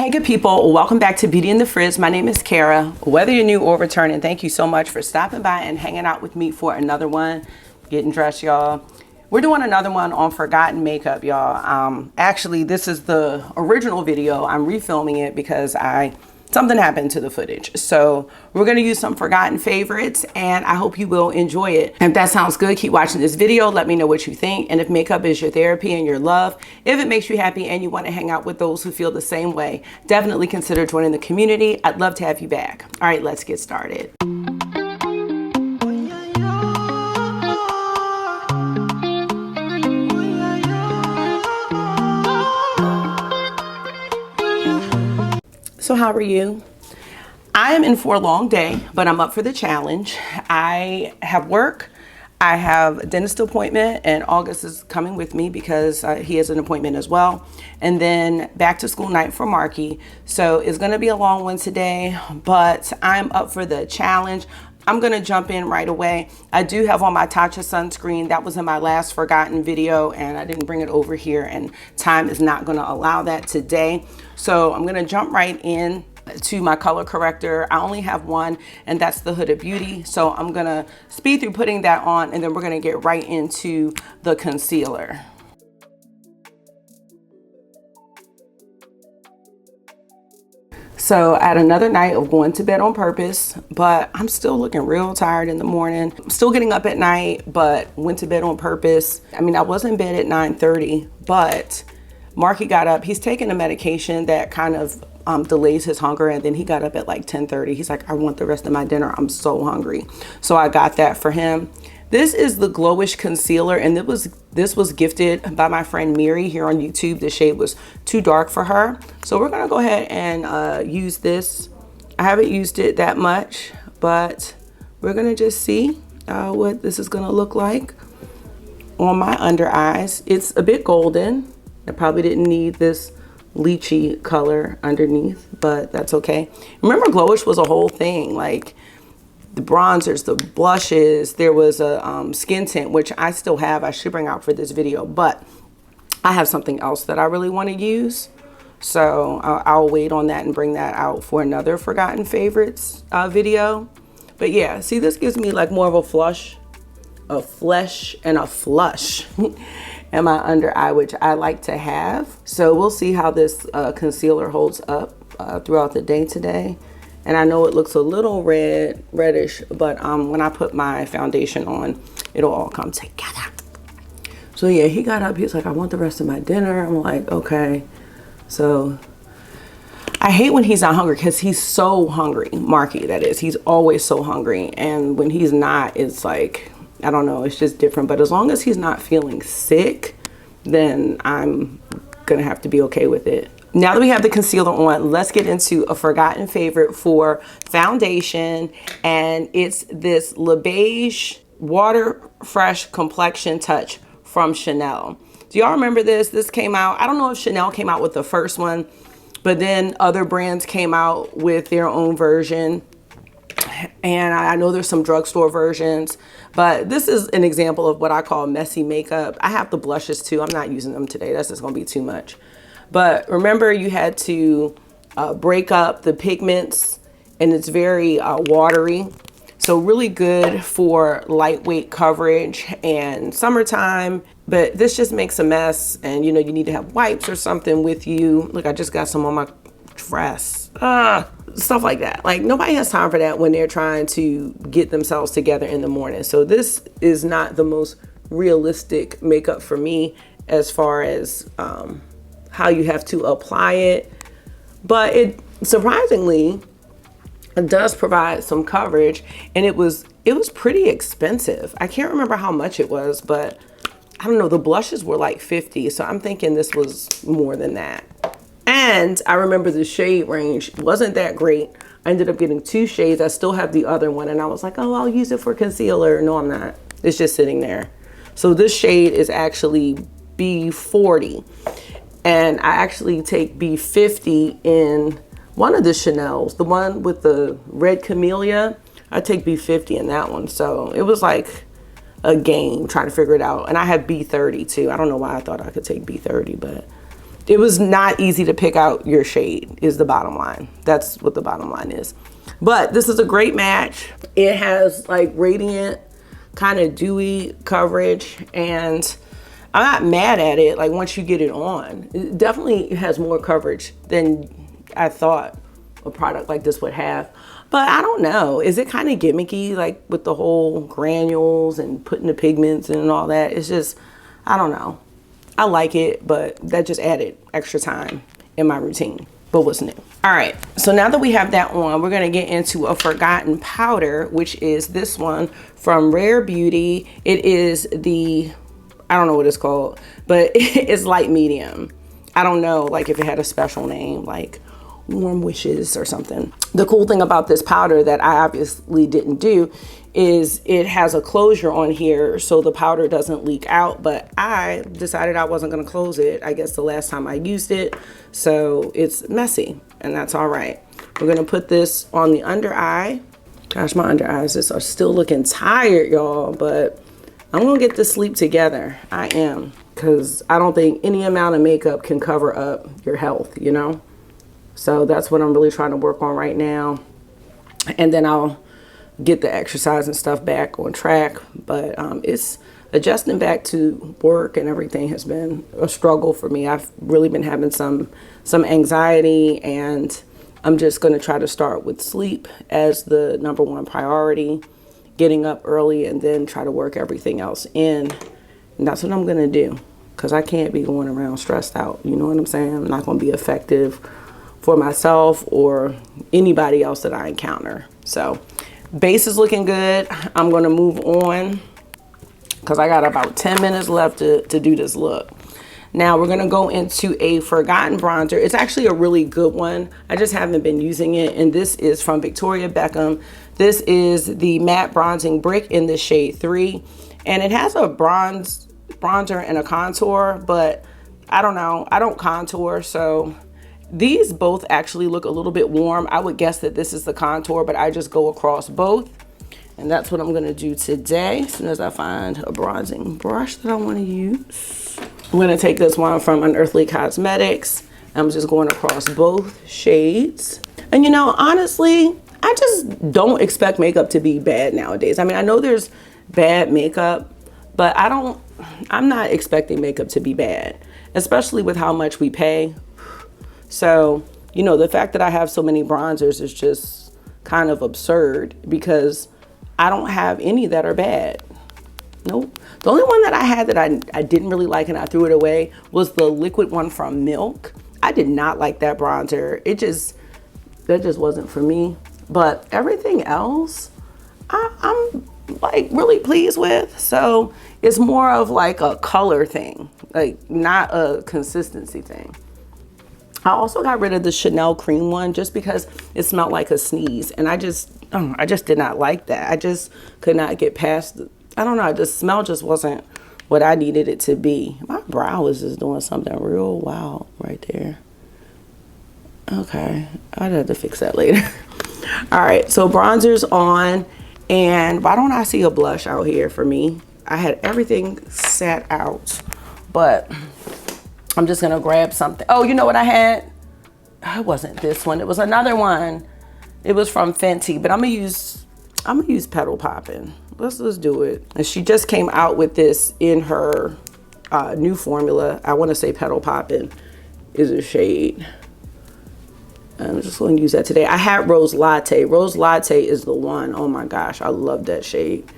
Hey good people, welcome back to Beauty in the Frizz. My name is Kara. Whether you're new or returning, thank you so much for stopping by and hanging out with me for another one. Getting dressed, y'all. We're doing another one on forgotten makeup, y'all. Actually, this is the original video. I'm refilming it because something happened to the footage. So we're gonna use some forgotten favorites and I hope you will enjoy it. If that sounds good, keep watching this video. Let me know what you think. And if makeup is your therapy and your love, if it makes you happy and you wanna hang out with those who feel the same way, definitely consider joining the community. I'd love to have you back. All right, let's get started. So how are you? I am in for a long day, but I'm up for the challenge. I have work. I have a dentist appointment, and August is coming with me because he has an appointment as well. And then back to school night for Marky. So it's gonna be a long one today, but I'm up for the challenge. I'm gonna jump in right away. I do have on my Natasha sunscreen. That was in my last forgotten video and I didn't bring it over here and time is not gonna allow that today. So I'm gonna jump right in to my color corrector. I only have one and that's the Huda Beauty. So I'm gonna speed through putting that on and then we're gonna get right into the concealer. So I had another night of going to bed on purpose, but I'm still looking real tired in the morning. I'm still getting up at night, but went to bed on purpose. I mean, I was in bed at 9:30, but Marky got up. He's taking a medication that kind of delays his hunger, and then he got up at like 10:30. He's like, I want the rest of my dinner. I'm so hungry. So I got that for him. This is the Glowish concealer, and this was gifted by my friend Miri here on YouTube. The shade was too dark for her. So we're gonna go ahead and use this. I haven't used it that much, but we're gonna just see what this is gonna look like on my under eyes. It's a bit golden. I probably didn't need this lychee color underneath, but that's okay. Remember, Glowish was a whole thing, like the bronzers, the blushes. There was a skin tint, which I still have. I should bring out for this video, but I have something else that I really want to use. So I'll wait on that and bring that out for another forgotten favorites video. But yeah, see, this gives me like more of a flesh and a flush in my under eye, which I like to have. So we'll see how this concealer holds up throughout the day today. And I know it looks a little reddish, but when I put my foundation on, it'll all come together. So yeah, he got up, he was like, I want the rest of my dinner. I'm like, okay. So I hate when he's not hungry because he's so hungry, Marky, that is. He's always so hungry. And when he's not, it's like, I don't know, it's just different. But as long as he's not feeling sick, then I'm gonna have to be okay with it. Now that we have the concealer on, let's get into a forgotten favorite for foundation. And it's this Le Beige Water Fresh Complexion Touch from Chanel. Do y'all remember this? This came out, I don't know if Chanel came out with the first one, but then other brands came out with their own version. And I know there's some drugstore versions, but this is an example of what I call messy makeup. I have the blushes too. I'm not using them today. That's just gonna be too much. But remember, you had to break up the pigments, and it's very watery. So really good for lightweight coverage and summertime. But this just makes a mess, and you know, you need to have wipes or something with you. Look, I just got some on my dress. Stuff like that. Like, nobody has time for that when they're trying to get themselves together in the morning. So this is not the most realistic makeup for me as far as how you have to apply it, but it surprisingly does provide some coverage, and it was pretty expensive. I can't remember how much it was, but I don't know, the blushes were like 50, so I'm thinking this was more than that. And I remember the shade range wasn't that great. I ended up getting 2 shades. I still have the other one, and I was like, oh, I'll use it for concealer. No, I'm not. It's just sitting there. So this shade is actually B40. And I actually take B50 in one of the Chanel's, the one with the red camellia. I take B50 in that one. So it was like a game trying to figure it out. And I have B30 too. I don't know why I thought I could take B30, but it was not easy to pick out your shade is the bottom line. That's what the bottom line is. But this is a great match. It has like radiant, kind of dewy coverage, and I'm not mad at it. Like once you get it on, it definitely has more coverage than I thought a product like this would have. But I don't know, is it kind of gimmicky, like with the whole granules and putting the pigments in and all that? It's just, I don't know. I like it, but that just added extra time in my routine. But what's new? All right, so now that we have that on, we're gonna get into a forgotten powder, which is this one from Rare Beauty. It is the, I don't know what it's called, but it's light medium. I don't know, like if it had a special name, like Warm Wishes or something. The cool thing about this powder that I obviously didn't do is it has a closure on here so the powder doesn't leak out, but I decided I wasn't gonna close it, I guess the last time I used it, so it's messy, and that's all right. We're gonna put this on the under eye. Gosh, my under eyes are still looking tired, y'all, but I'm gonna get this sleep together. I am, because I don't think any amount of makeup can cover up your health, you know? So that's what I'm really trying to work on right now. And then I'll get the exercise and stuff back on track. But it's adjusting back to work and everything has been a struggle for me. I've really been having some anxiety, and I'm just going to try to start with sleep as the #1 priority, getting up early, and then try to work everything else in. And that's what I'm going to do, because I can't be going around stressed out. You know what I'm saying? I'm not going to be effective for myself or anybody else that I encounter. So base is looking good. I'm going to move on because I got about 10 minutes left to do this look. Now we're going to go into a forgotten bronzer. It's actually a really good one. I just haven't been using it, and this is from Victoria Beckham. This is the matte bronzing brick in the shade 3, and it has a bronzer and a contour, but I don't know, I don't contour, so these both actually look a little bit warm. I would guess that this is the contour, but I just go across both. And that's what I'm gonna do today, as soon as I find a bronzing brush that I wanna use. I'm gonna take this one from Unearthly Cosmetics. I'm just going across both shades. And you know, honestly, I just don't expect makeup to be bad nowadays. I mean, I know there's bad makeup, but I'm not expecting makeup to be bad, especially with how much we pay. So, you know, the fact that I have so many bronzers is just kind of absurd, because I don't have any that are bad. Nope. The only one that I had that I didn't really like and I threw it away was the liquid one from Milk. I did not like that bronzer. That just wasn't for me. But everything else, I'm like really pleased with. So it's more of like a color thing, like not a consistency thing. I also got rid of the Chanel cream one just because it smelled like a sneeze, and I just did not like that. I just could not get past, I don't know, the smell just wasn't what I needed it to be. My brow is just doing something real wild right there. Okay, I'd have to fix that later. All right, so bronzer's on, and why don't I see a blush out here for me? I had everything set out, but I'm just gonna grab something. Oh, you know what I had? It wasn't this one. It was another one. It was from Fenty, but I'm gonna use Petal Poppin'. Let's do it. And she just came out with this in her new formula. I want to say Petal Poppin' is a shade. I'm just going to use that today. I had Rose Latte. Rose Latte is the one. Oh my gosh, I love that shade.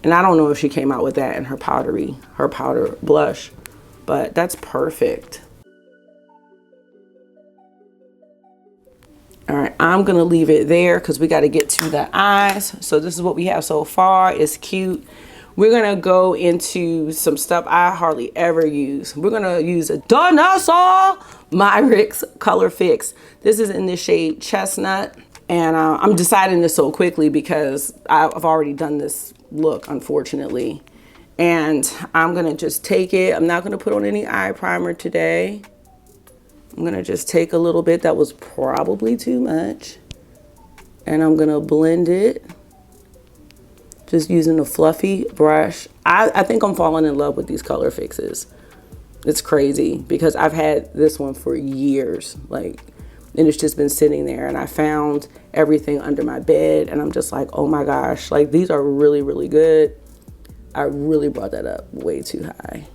And I don't know if she came out with that in her powder blush, but that's perfect. All right, I'm gonna leave it there because we got to get to the eyes. So this is what we have so far. It's cute. We're gonna go into some stuff I hardly ever use. We're gonna use a Denona Myricks Color Fix. This is in the shade Chestnut, and I'm deciding this so quickly because I've already done this look, unfortunately. And I'm gonna just take it. I'm not gonna put on any eye primer today. I'm gonna just take a little bit. That was probably too much. And I'm gonna blend it. Just using a fluffy brush. I think I'm falling in love with these color fixes. It's crazy because I've had this one for years, like, and it's just been sitting there, and I found everything under my bed, and I'm just like, oh my gosh, like these are really, really good. I really brought that up way too high.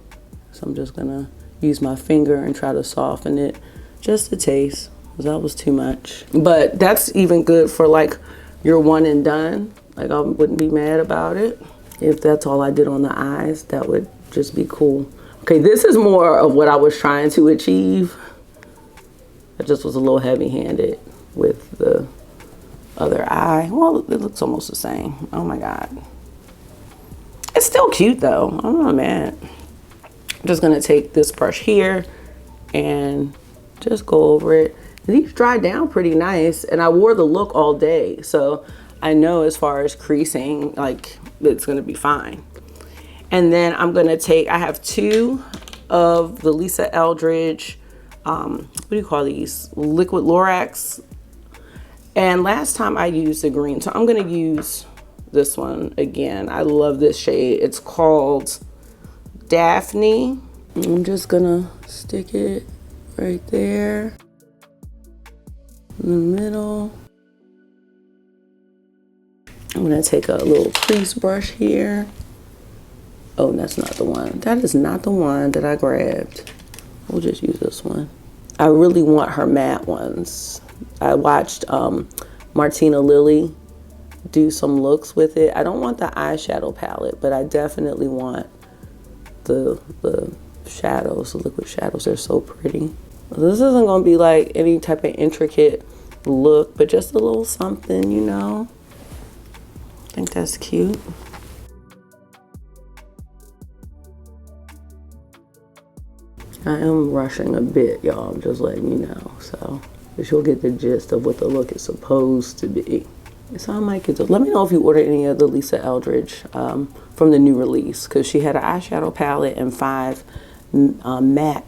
So I'm just gonna use my finger and try to soften it just a taste, because that was too much. But that's even good for like your one and done. Like I wouldn't be mad about it. If that's all I did on the eyes, that would just be cool. Okay, this is more of what I was trying to achieve. I just was a little heavy-handed with the other eye. Well, it looks almost the same. Oh my God. It's still cute though. I'm not mad. I'm just gonna take this brush here and just go over it. These dry down pretty nice, and I wore the look all day, so I know as far as creasing, like it's gonna be fine. And then I'm gonna take, I have 2 of the Lisa Eldridge, what do you call these? Liquid Lorax. And last time I used the green, so I'm gonna use this one again. I love this shade. It's called Daphne. I'm just gonna stick it right there in the middle. I'm gonna take a little crease brush here. Oh, that's not the one. That is not the one that I grabbed. We'll just use this one. I really want her matte ones. I watched Martina Lily do some looks with it. I don't want the eyeshadow palette, but I definitely want the shadows, the liquid shadows. They're so pretty. This isn't gonna be like any type of intricate look, but just a little something, you know. I think that's cute. I am rushing a bit, y'all. I'm just letting you know. So, but you'll get the gist of what the look is supposed to be. So I might get to, let me know if you ordered any of the Lisa Eldridge from the new release, because she had an eyeshadow palette and 5 matte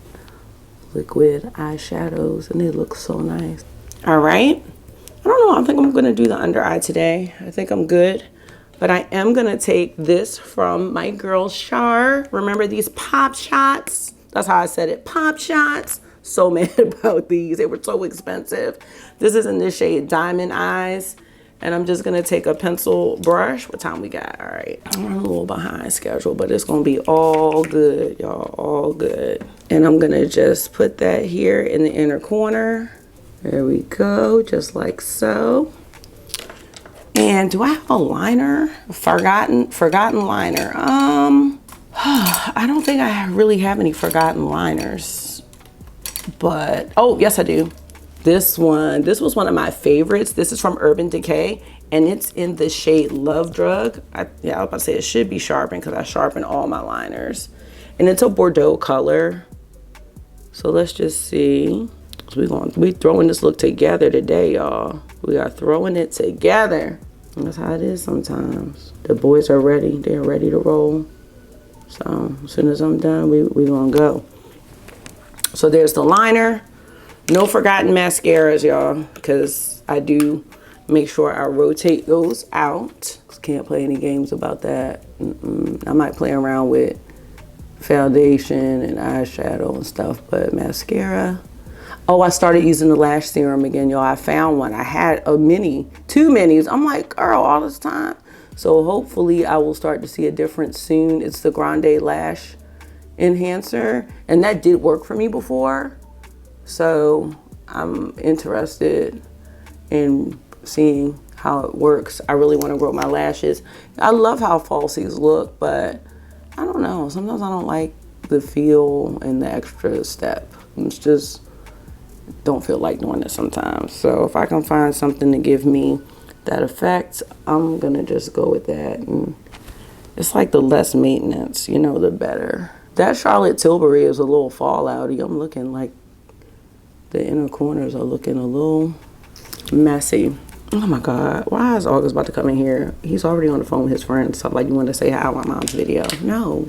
liquid eyeshadows, and they look so nice. All right. I don't know. I think I'm going to do the under eye today. I think I'm good. But I am going to take this from my girl Char. Remember these pop shots? That's how I said it. Pop shots. So mad about these. They were so expensive. This is in the shade Diamond Eyes. And I'm just going to take a pencil brush. What time we got? All right. I'm a little behind schedule, but it's going to be all good, y'all. All good. And I'm going to just put that here in the inner corner. There we go. Just like so. And do I have a liner? Forgotten liner. I don't think I really have any forgotten liners. But, oh, yes, I do. This was one of my favorites. This is from Urban Decay, and it's in the shade Love Drug. I was about to say it should be sharpened because I sharpen all my liners. And it's a Bordeaux color. So let's just see. So we throwing this look together today, y'all. We are throwing it together. And that's how it is sometimes. The boys are ready. They're ready to roll. So as soon as I'm done, we gonna go. So there's the liner. No forgotten mascaras, y'all, because I do make sure I rotate those out. Can't play any games about that. I might play around with foundation and eyeshadow and stuff, but mascara. Oh, I started using the lash serum again, y'all. I found one. I had two minis. I'm like, girl, all this time. So hopefully I will start to see a difference soon. It's the Grande Lash Enhancer, and that did work for me before. So I'm interested in seeing how it works. I really want to grow my lashes. I love how falsies look, but I don't know. Sometimes I don't like the feel and the extra step. It's just don't feel like doing it sometimes. So if I can find something to give me that effect, I'm gonna just go with that. And it's like the less maintenance, you know, the better. That Charlotte Tilbury is a little fallouty. I'm looking like the inner corners are looking a little messy. Oh my God, why is August about to come in here? He's already on the phone with his friends. So like, you want to say hi on my mom's video? No.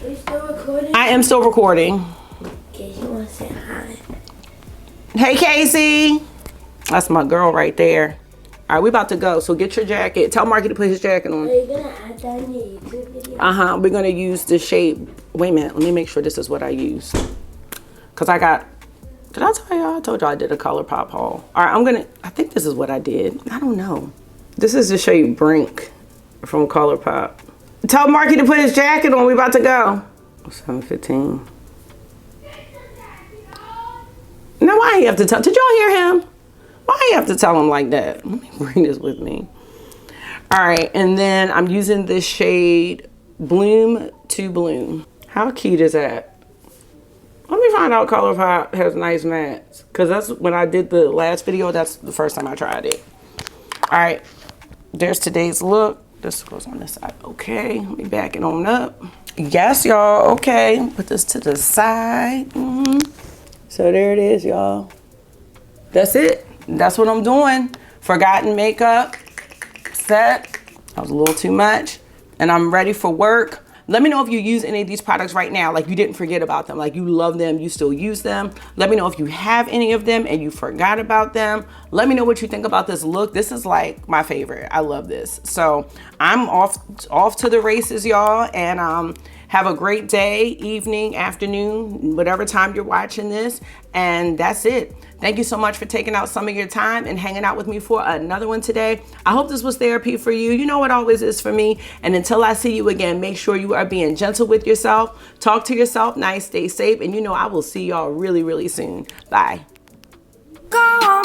Are you still recording? I am still recording. Okay, you want to say hi? Hey, Casey. That's my girl right there. All right, we about to go. So get your jacket. Tell Marky to put his jacket on. Are you gonna add that in your YouTube video? We're gonna use the shade. Wait a minute, let me make sure this is what I used. Cause I got, did I tell y'all? I told y'all I did a ColourPop haul. All right, I think this is what I did. I don't know. This is the shade Brink from ColourPop. Tell Marky to put his jacket on, we about to go. 7:15. Now why you have to tell, did y'all hear him? Why you have to tell him like that? Let me bring this with me. All right, and then I'm using this shade Bloom to Bloom. How cute is that? Let me find out ColourPop has nice mattes. Cause that's when I did the last video, that's the first time I tried it. All right, there's today's look. This goes on this side. Okay, let me back it on up. Yes, y'all, okay. Put this to the side. So there it is, y'all. That's it. That's what I'm doing. Forgotten makeup, set. That was a little too much. And I'm ready for work. Let me know if you use any of these products right now, like you didn't forget about them, like you love them, you still use them. Let me know if you have any of them and you forgot about them. Let me know what you think about this look. This is like my favorite. I love this. So I'm off to the races, y'all, and have a great day, evening, afternoon, whatever time you're watching this. And that's it. Thank you so much for taking out some of your time and hanging out with me for another one today. I hope this was therapy for you. You know it always is for me. And until I see you again, make sure you are being gentle with yourself. Talk to yourself nice, stay safe. And you know I will see y'all really, really soon. Bye. Go on,